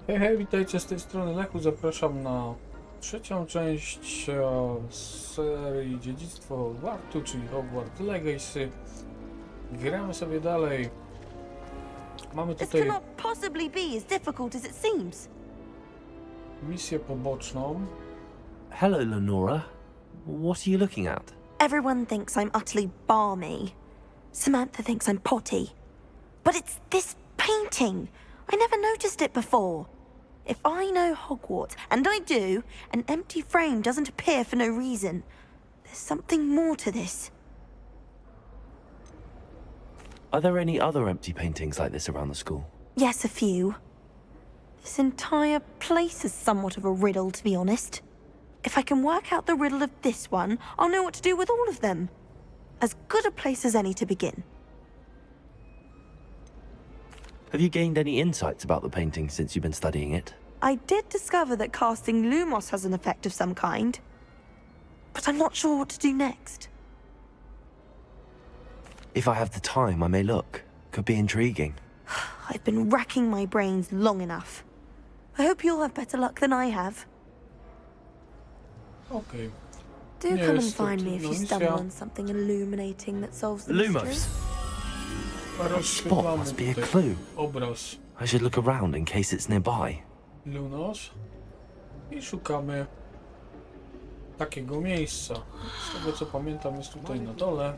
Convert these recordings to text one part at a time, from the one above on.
Hej, hej, witajcie z tej strony Lechu. Zapraszam na trzecią część serii Dziedzictwo Hogwartu, czyli Hogwarts Legacy. Gramy sobie dalej. Mamy This tutaj cannot possibly be as difficult as it seems. misję poboczną. Hello, Lenora. What are you looking at? Everyone thinks I'm utterly balmy. Samantha thinks I'm potty. But it's this painting. I never noticed it before. If I know Hogwarts, and I do, an empty frame doesn't appear for no reason. There's something more to this. Are there any other empty paintings like this around the school? Yes, a few. This entire place is somewhat of a riddle, to be honest. If I can work out the riddle of this one, I'll know what to do with all of them. As good a place as any to begin. Have you gained any insights about the painting since you've been studying it? I did discover that casting Lumos has an effect of some kind. But I'm not sure what to do next. If I have the time, I may look. Could be intriguing. I've been racking my brains long enough. I hope you'll have better luck than I have. Okej. Do Nie come and jest to find me if you trudna stumble misja. on something illuminating that solves the Lumos! mystery. Spot Rozświetlamy must be a tutaj clue. obraz I should look around in case it's nearby. Lunos i szukamy takiego miejsca. Z tego co pamiętam, jest tutaj na dole.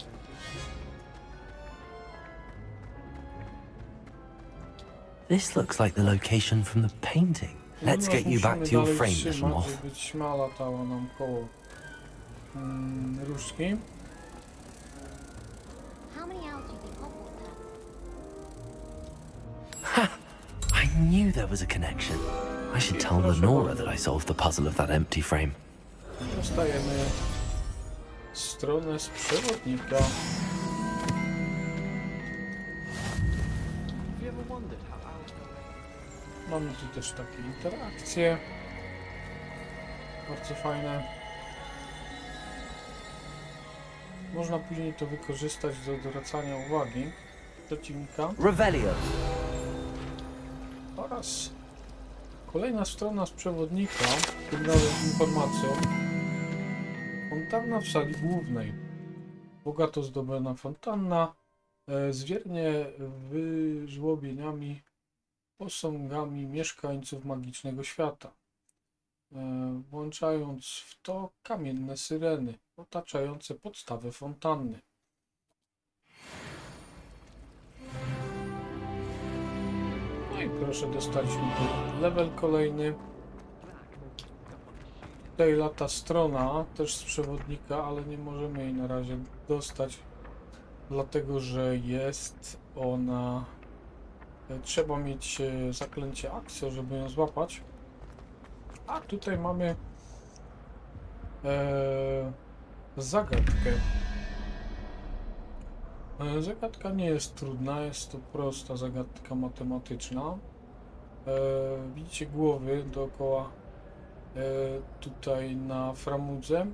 This looks like the location from the painting. Let's get you back to your Musimy frame, dalej little trzymać, moth. żeby ćma latała nam koło różdżki. How many owls do you think Hogwarts has? I knew there was a connection. I should tell Lenora that I solved the puzzle of that empty frame. Dostajemy stronę z przewodnika. Mamy tu też takie interakcje. Bardzo fajne. Można później to wykorzystać do odwracania uwagi przeciwnika. Revelio. Oraz kolejna strona z przewodnika, tym razem informacją. Fontanna w sali głównej. Bogato zdobiona fontanna z wiernie wyżłobieniami, posągami mieszkańców magicznego świata, włączając w to kamienne syreny otaczające podstawę fontanny. No i proszę, dostaliśmy tu level kolejny. Tutaj lata strona też z przewodnika, ale nie możemy jej na razie dostać, dlatego że jest ona... Trzeba mieć zaklęcie Axio, żeby ją złapać. A tutaj mamy zagadkę. Zagadka nie jest trudna, jest to prosta zagadka matematyczna. Widzicie głowy dookoła tutaj na framudze.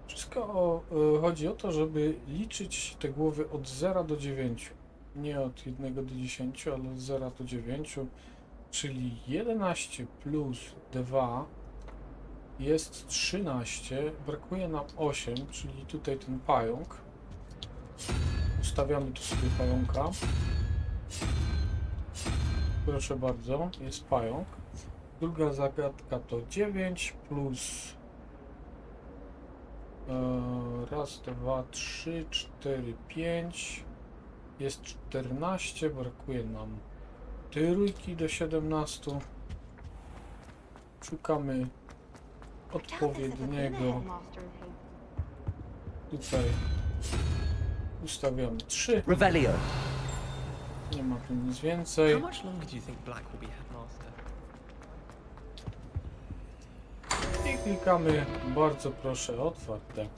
Wszystko chodzi o to, żeby liczyć te głowy od 0 do 9. Nie od 1 do 10, ale od 0 do 9. Czyli 11 plus 2 jest 13. Brakuje nam 8, czyli tutaj ten pająk. Ustawiamy tu sobie pająka. Proszę bardzo, jest pająk. Druga zagadka to 9 plus raz, 2, 3, 4, 5 jest 14, brakuje nam trójki do 17. Szukamy odpowiedniego. Tutaj ustawiamy 3. Revelio. Nie ma tu nic więcej. How much longer do you think Black will be headmaster? I klikamy, bardzo proszę, otwarte.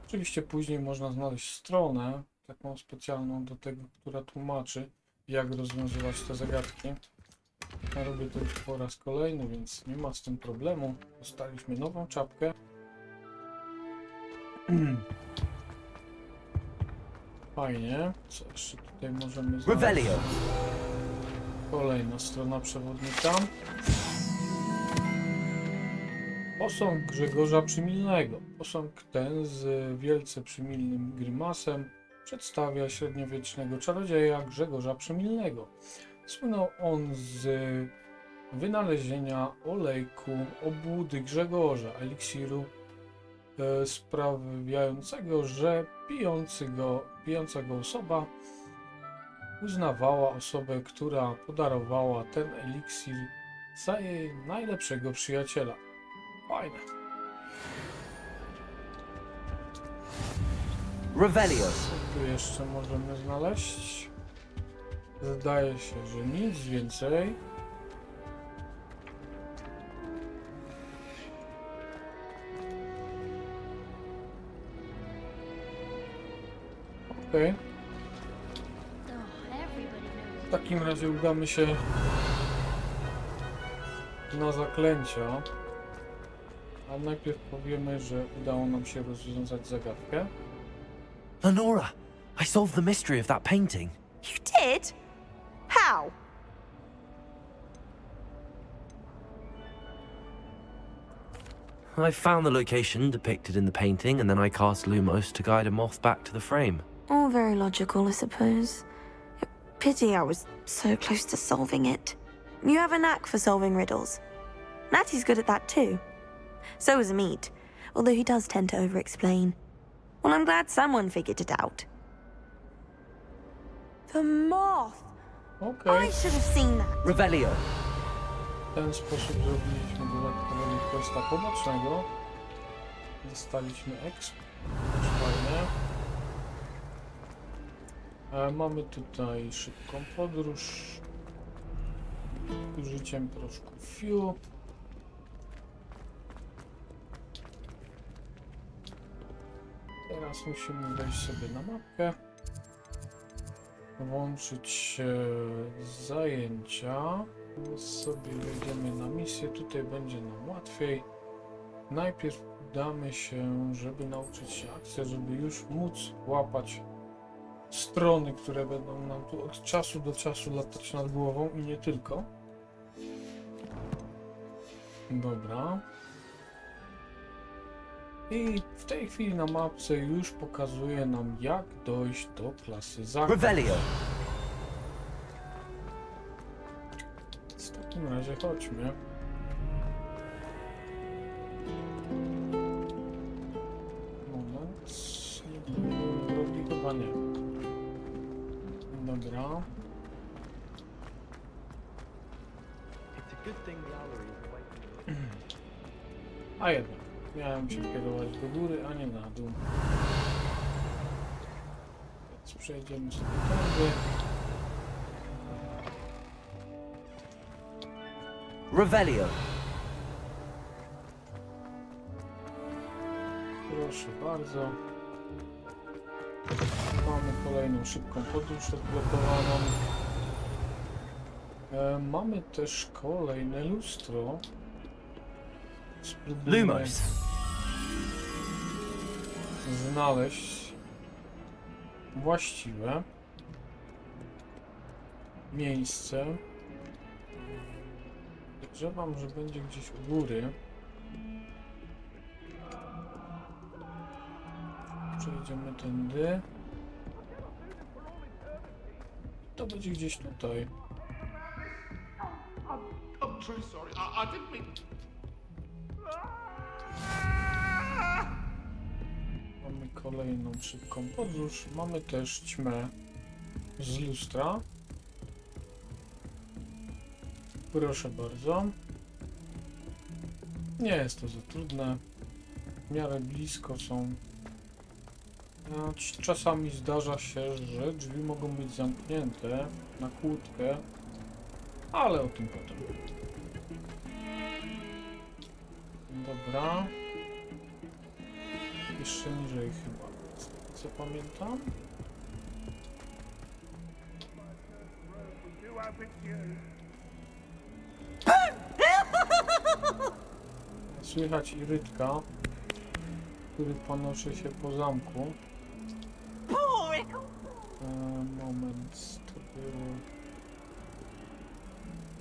Oczywiście później można znaleźć stronę taką specjalną do tego, która tłumaczy, jak rozwiązywać te zagadki. Ja robię to już po raz kolejny, więc nie ma z tym problemu. Dostaliśmy nową czapkę. Fajnie. Co jeszcze tutaj możemy znaleźć? Revelio. Kolejna strona przewodnika. Posąg Grzegorza Przymilnego. Posąg ten z wielce przymilnym grymasem przedstawia średniowiecznego czarodzieja Grzegorza Przymilnego. Słynął on z wynalezienia olejku obłudy Grzegorza, eliksiru sprawiającego, że pijąca go osoba uznawała osobę, która podarowała ten eliksir, za jej najlepszego przyjaciela. Fajne. Revelio. Co tu jeszcze możemy znaleźć? Zdaje się, że nic więcej. Okej. Oh, everybody knows. W takim razie udamy się na zaklęcia. A najpierw powiemy, że udało nam się rozwiązać zagadkę. Lenora, I solved the mystery of that painting. You did? How? I found the location depicted in the painting, and then I cast Lumos to guide a moth back to the frame. All very logical, I suppose. Pity I was so close to solving it. You have a knack for solving riddles. Natty's good at that too. So is Meat, although he does tend to over-explain. Well, I'm glad someone figured it out. The moth! Okej. I should have seen that. Revelio. W ten sposób zrobiliśmy dodatkowego questa pobocznego. Dostaliśmy exp. Też fajnie. Mamy tutaj szybką podróż z użyciem proszku Few. Teraz musimy wejść sobie na mapkę, włączyć zajęcia, sobie wejdziemy na misję, tutaj będzie nam łatwiej. Najpierw udamy się, żeby nauczyć się akcji, żeby już móc łapać strony, które będą nam tu od czasu do czasu latać nad głową i nie tylko. Dobra. I w tej chwili na mapce już pokazuje nam, jak dojść do klasy zaklęć. Revelio. W takim razie chodźmy. Moment. Drogi chyba nie. Dobra. It's a good thing the owlery is away. A jednak. Miałem się kierować do góry, a nie na dół. Więc przejdziemy sobie tędy. Revelio. Proszę bardzo. Mamy kolejną szybką podróż odblokowaną. Mamy też kolejne lustro. Spróbujmy Lumos. znaleźć właściwe miejsce. Podejrzewam, że będzie gdzieś u góry. Przejdziemy tędy. To będzie gdzieś tutaj. I'm truly sorry. I didn't mean. Mamy kolejną szybką podróż. Mamy też ćmę z lustra. Proszę bardzo. Nie jest to za trudne. W miarę blisko są. Czasami zdarza się, że drzwi mogą być zamknięte na kłódkę, ale o tym potem. Dobra. Jeszcze niżej chyba. Co pamiętam? Słychać Irytka, który panoszy się po zamku. Moment, to było...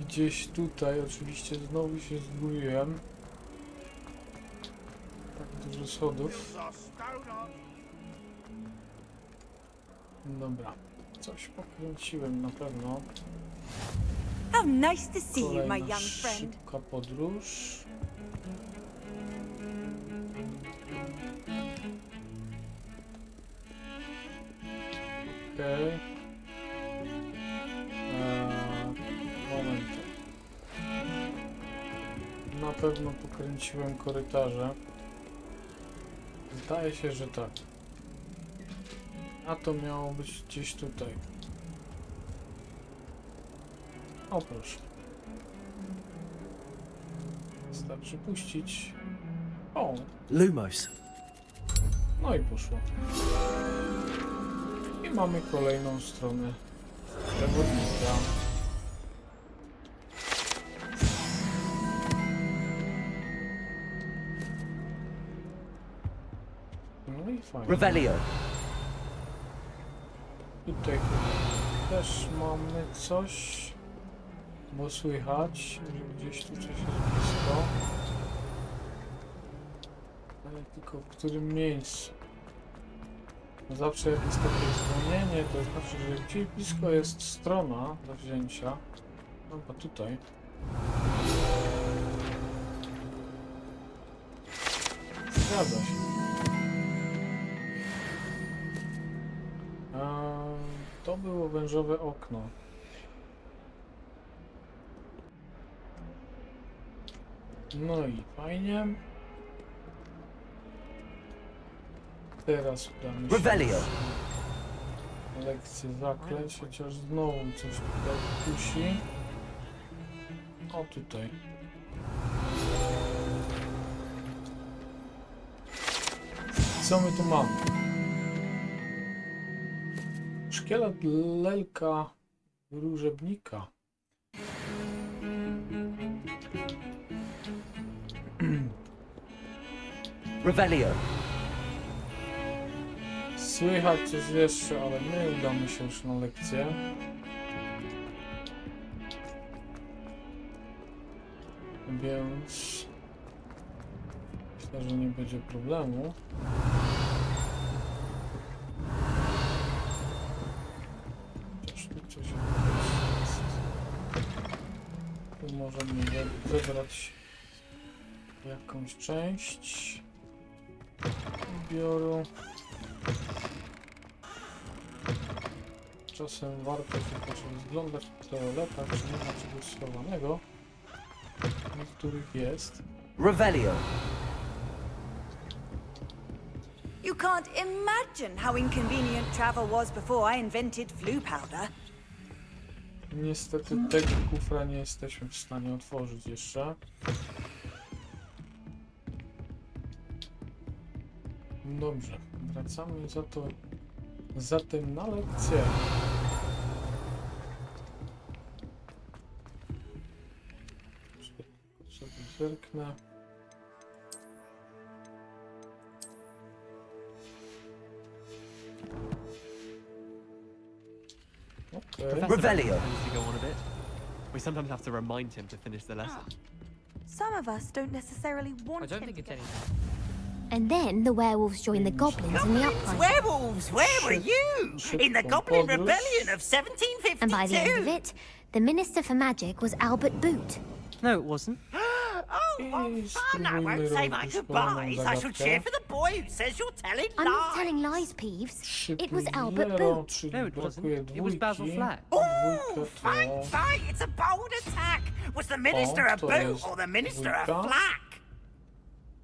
gdzieś tutaj. Oczywiście znowu się zgubiłem. Tak dużo schodów. Dobra. Coś pokręciłem na pewno. How nice to see you, my Kolejna young friend. szybka podróż. Okej. Moment. Na pewno pokręciłem korytarze. Zdaje się, że tak. A to miało być gdzieś tutaj. O proszę. Wystarczy puścić. O, Lumos. no i poszło. I mamy kolejną stronę przewodnika. No i fajnie. Revelio. Tutaj też mamy coś, bo słychać, że gdzieś tu coś jest blisko. Ale tylko w którym miejscu? Zawsze jak jest takie zwolnienie, to znaczy, że gdzieś blisko jest strona do wzięcia. No bo tutaj. Zgadza się. To było wężowe okno. No i fajnie. Teraz udamy się Revelio. na lekcję zaklęć, chociaż znowu coś tutaj kusi. O, tutaj. Co my tu mamy? Szkielet lelka wróżebnika. Revelio. Słychać coś jeszcze, ale my udamy się już na lekcję. Więc myślę, że nie będzie problemu. Chociaż tu coś jest. Tu możemy zebrać jakąś część ubioru. Czasem warto tylko rozglądać po toaletach, czy nie ma czegoś schowanego. W niektórych jest. Revelio. You can't imagine how inconvenient travel was before I invented flu powder. Niestety tego kufra nie jesteśmy w stanie otworzyć jeszcze. Dobrze, wracamy zatem na lekcję. Sobie zerknę. Okay. Revelio. Tends to go on a bit. We sometimes have to remind him to finish the lesson. Some of us don't necessarily want him to get... And then the werewolves join the goblins in the uprising. Werewolves, where were you? In the Goblin Podróż. Rebellion of 1752. And by the end of it, the Minister for Magic was Albert Boot. No, it wasn't. Oh, what I fun! I won't say my spróbujmy goodbyes. I shall zagadkę. cheer for the boy who says you're telling I'm not lies. telling lies, Peeves. It was Szybki Albert zero, Boot. czyli No, it brakuje wasn't. It was Basil dwójki. Flack. Ooh, Dwójka fight, to... fight! It's a bold attack. Was the minister a to boot jest or the minister a dwójka. flack?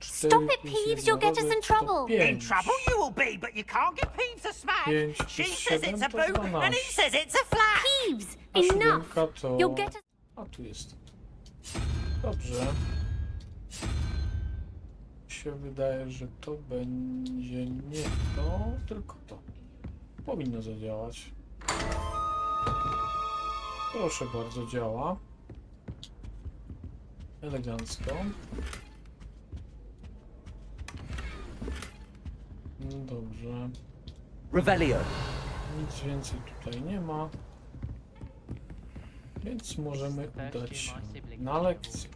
Stop it, 4 Peeves, plus you'll get us 1 in to trouble. 5. In trouble you will be, but you can't get Peeves a smack. 5 She plus says 7 it's a to boot, 12. and he says it's a flack. Peeves, A enough. siódemka to... You'll get us... A tu jest. Dobrze. Mi się wydaje, że to będzie nie to, tylko to. Powinno zadziałać. Proszę bardzo, działa. Elegancko. No dobrze. Revelio. Nic więcej tutaj nie ma. Więc możemy udać się na lekcję.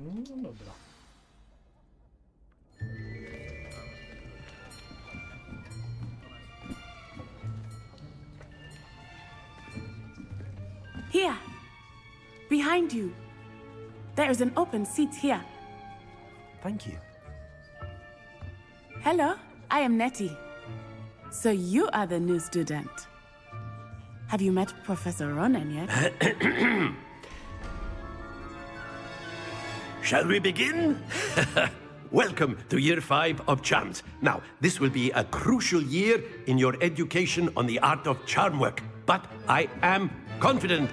No dobra. Here, behind you. There is an open seat here. Thank you. Hello, I am Nettie. So you are the new student. Have you met Professor Ronan yet? Shall we begin? Welcome to Year 5 of Charms. Now, this will be a crucial year in your education on the art of charm work. But I am confident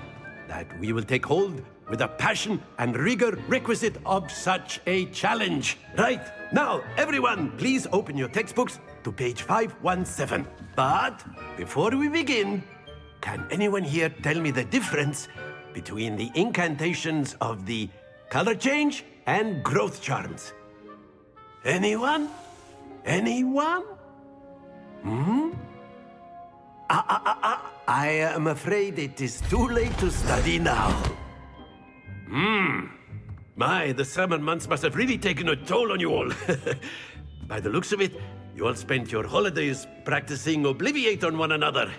that we will take hold with the passion and rigor requisite of such a challenge. Right, now, everyone, please open your textbooks to page 517. But before we begin, can anyone here tell me the difference between the incantations of the color change and growth charms? Anyone? Anyone? I am afraid it is too late to study now. My, the summer months must have really taken a toll on you all. By the looks of it, you all spent your holidays practicing Obliviate on one another.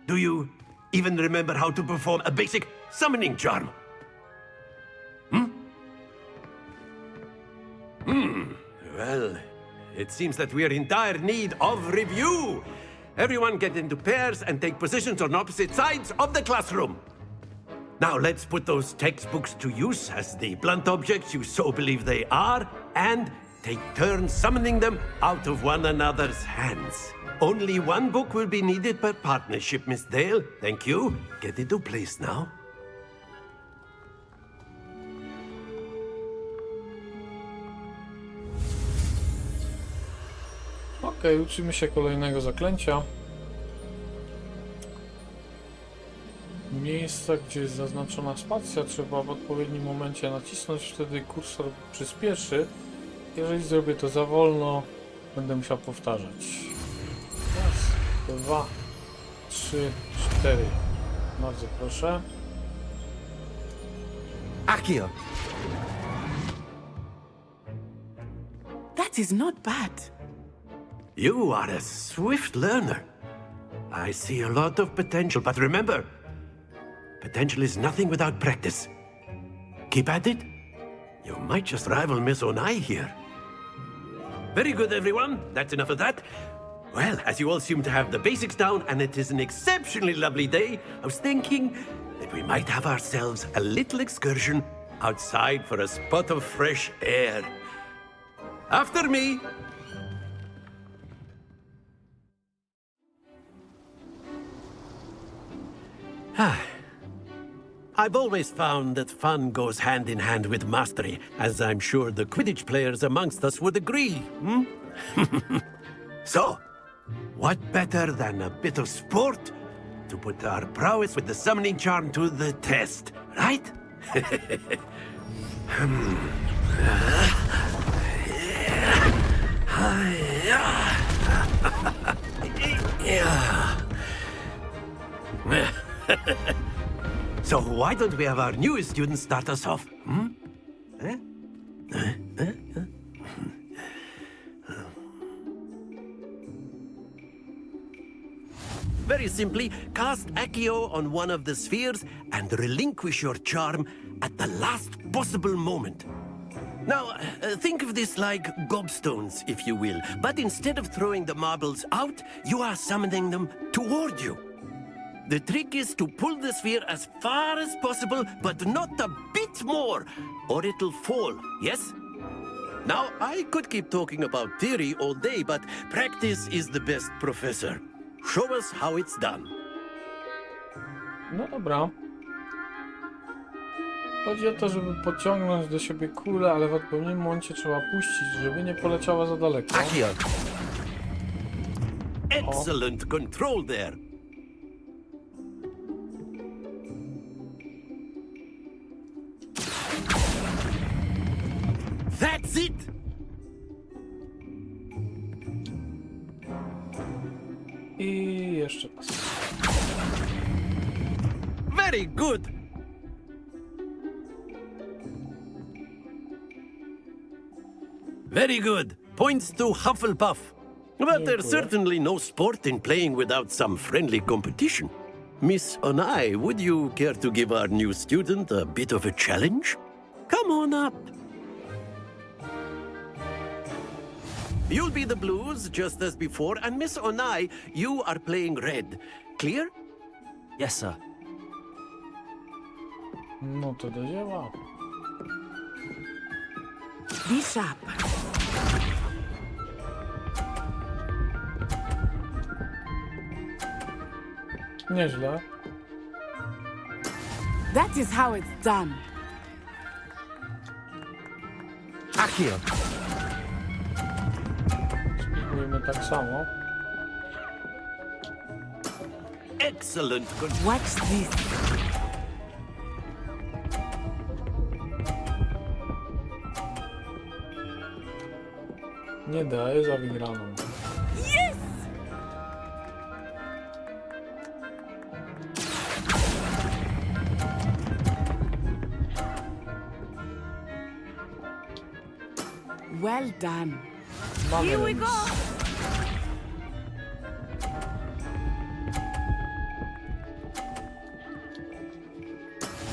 Do you even remember how to perform a basic summoning charm? Well, it seems that we are in dire need of review. Everyone get into pairs and take positions on opposite sides of the classroom. Now let's put those textbooks to use as the blunt objects you so believe they are, and take turns summoning them out of one another's hands. Only one book will be needed per partnership, Miss Dale. Thank you. Get into place now. Okej, uczymy się kolejnego zaklęcia. Miejsca, gdzie jest zaznaczona spacja, trzeba w odpowiednim momencie nacisnąć, wtedy kursor przyspieszy. Jeżeli zrobię to za wolno, będę musiał powtarzać. Raz, 2, 3, 4. Bardzo proszę. Accio. That is not bad. You are a swift learner. I see a lot of potential, but remember, potential is nothing without practice. Keep at it. You might just rival Miss Onai here. Very good, everyone. That's enough of that. Well, as you all seem to have the basics down, and it is an exceptionally lovely day, I was thinking that we might have ourselves a little excursion outside for a spot of fresh air. After me. I've always found that fun goes hand in hand with mastery, as I'm sure the Quidditch players amongst us would agree. So, what better than a bit of sport to put our prowess with the summoning charm to the test, right? So why don't we have our newest student start us off? Very simply, cast Accio on one of the spheres and relinquish your charm at the last possible moment. Now, think of this like gobstones, if you will, but instead of throwing the marbles out, you are summoning them toward you. The trick is to pull the sphere as far as possible, but not a bit more, or it'll fall, yes? Now, I could keep talking about theory all day, but practice is the best professor. Show us how it's done. No dobra. Chodzi o to, żeby pociągnąć do siebie kulę, ale w odpowiednim momencie trzeba puścić, żeby nie poleciała za daleko. Accio. Excellent control there. That's it! I jeszcze raz. Very good! Very good. Points to Hufflepuff. But there's certainly no sport in playing without some friendly competition. Miss Onai, would you care to give our new student a bit of a challenge? Come on up. You'll be the blues, just as before, and Miss Onai, you are playing red. Clear? Yes, sir. No to do dzieła. Be sharp. Nieźle. That is how it's done. Accio. Spróbujmy tak samo. Excellent. Watch this. Nie daję za wygraną. Yes! Well done. Mamy Here we remis. go.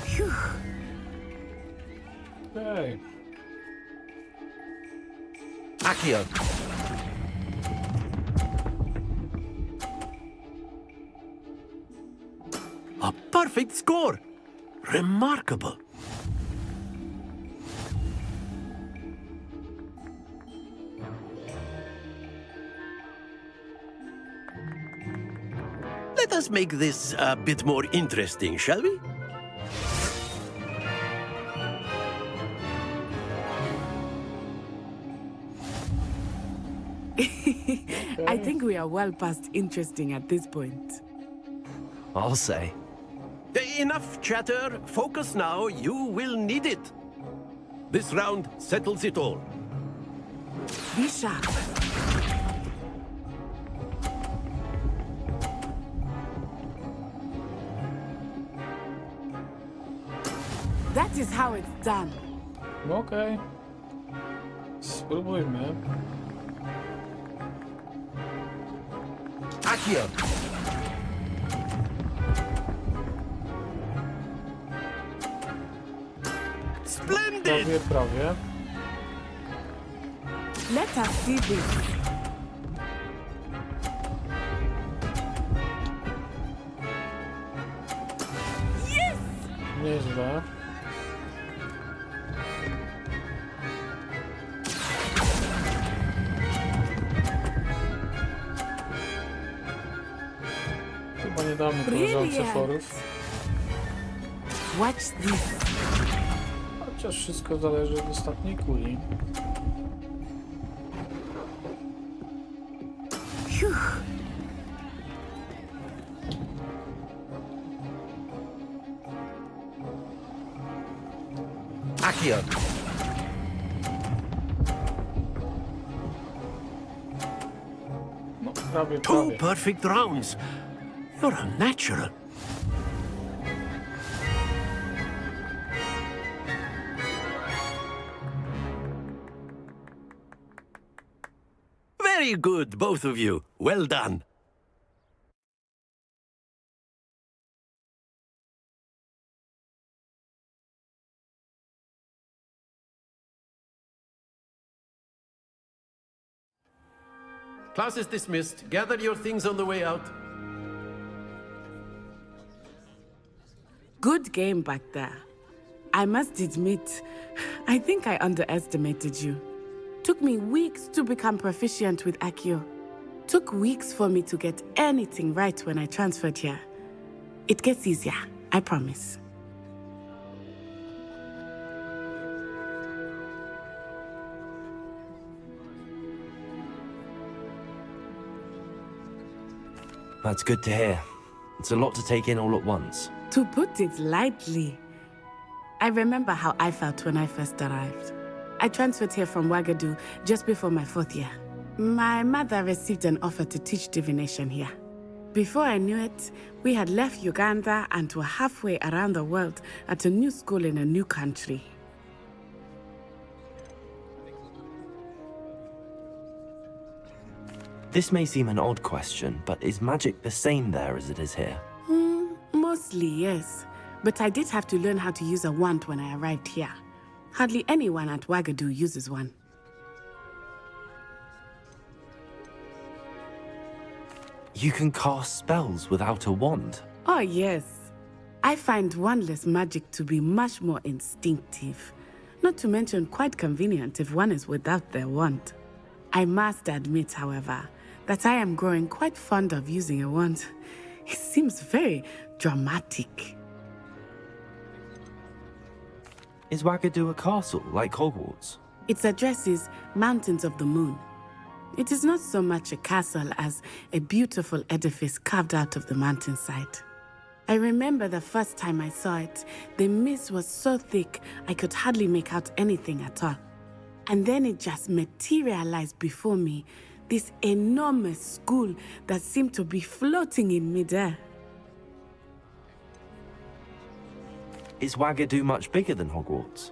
Phew. Okej. Accio. A perfect score. Remarkable. Let us make this a bit more interesting, shall we? I think we are well past interesting at this point. I'll say. Enough chatter. Focus now. You will need it. This round settles it all. Be sharp. That is how it's done. No okej. Spróbujmy. Accio. Splendid! Prawie. Let us see this. Yes! Nieźle. Chyba nie damy koleżance Brilliant. forów. Watch this. Chociaż wszystko zależy od ostatniej kuli. Phew. Accio. No, prawie, Two prawie. perfect rounds. You're a natural. Very good, both of you. Well done. Class is dismissed. Gather your things on the way out. Good game back there. I must admit, I think I underestimated you. Took me weeks to become proficient with Accio. Took weeks for me to get anything right when I transferred here. It gets easier, I promise. That's good to hear. It's a lot to take in all at once. To put it lightly, I remember how I felt when I first arrived. I transferred here from Wagadu just before my 4th year. My mother received an offer to teach divination here. Before I knew it, we had left Uganda and were halfway around the world at a new school in a new country. This may seem an odd question, but is magic the same there as it is here? Mostly, yes. But I did have to learn how to use a wand when I arrived here. Hardly anyone at Wagadu uses one. You can cast spells without a wand. Oh, yes. I find wandless magic to be much more instinctive. Not to mention quite convenient if one is without their wand. I must admit, however, that I am growing quite fond of using a wand. It seems very dramatic. Is Wagadu a castle like Hogwarts? Its address is Mountains of the Moon. It is not so much a castle as a beautiful edifice carved out of the mountainside. I remember the first time I saw it, the mist was so thick I could hardly make out anything at all. And then it just materialized before me, this enormous school that seemed to be floating in midair. Is Wagadu much bigger than Hogwarts?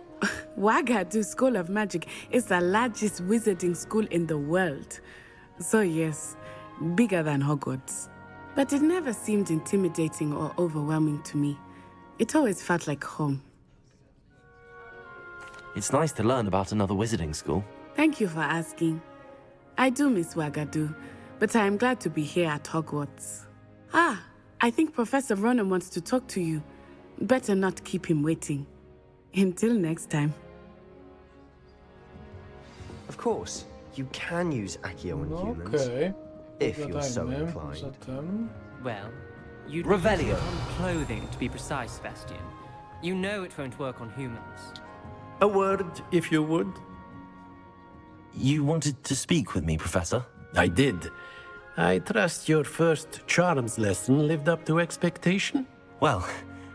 Wagadu School of Magic is the largest wizarding school in the world. So yes, bigger than Hogwarts. But it never seemed intimidating or overwhelming to me. It always felt like home. It's nice to learn about another wizarding school. Thank you for asking. I do miss Wagadu, but I am glad to be here at Hogwarts. Ah, I think Professor Ronan wants to talk to you. Better not keep him waiting. Until next time. Of course, you can use Accio on humans, Okej. if you're so Pogadajmy inclined. zatem. Well, you'd Revelio. use it on clothing to be precise, Sebastian. You know it won't work on humans. A word, if you would. You wanted to speak with me, Professor? I did. I trust your first charms lesson lived up to expectation? Well,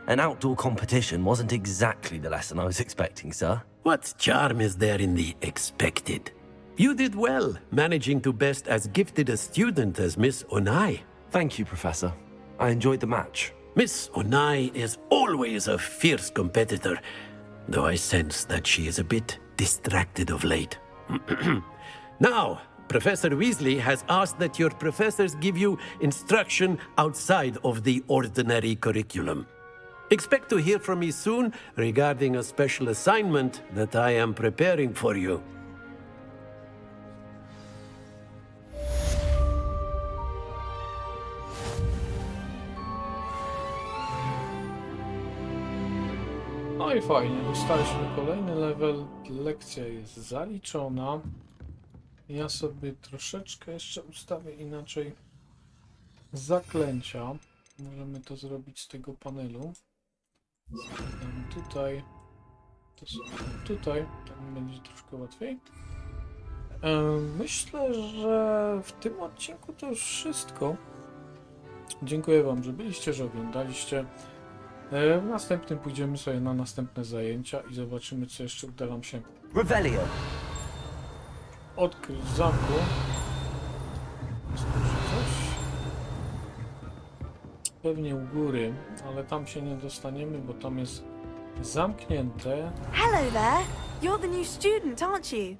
an outdoor competition wasn't exactly the lesson I was expecting, sir. What charm is there in the expected? You did well, managing to best as gifted a student as Miss Onai. Thank you, Professor. I enjoyed the match. Miss Onai is always a fierce competitor, though I sense that she is a bit distracted of late. Now, Professor Weasley has asked that your professors give you instruction outside of the ordinary curriculum. Expect to hear from me soon regarding a special assignment that I am preparing for you. No i fajnie, dostaliśmy kolejny level, lekcja jest zaliczona. Ja sobie troszeczkę jeszcze ustawię inaczej zaklęcia. Możemy to zrobić z tego panelu. Dam tutaj, to sobie tutaj, tak będzie troszkę łatwiej. Myślę, że w tym odcinku to już wszystko. Dziękuję Wam, że byliście, że oglądaliście. W następnym pójdziemy sobie na następne zajęcia i zobaczymy, co jeszcze uda nam się Revelio. odkryć w zamku. Jest tu coś? Pewnie u góry, ale tam się nie dostaniemy, bo tam jest zamknięte. Hello there. You're the new student, aren't you?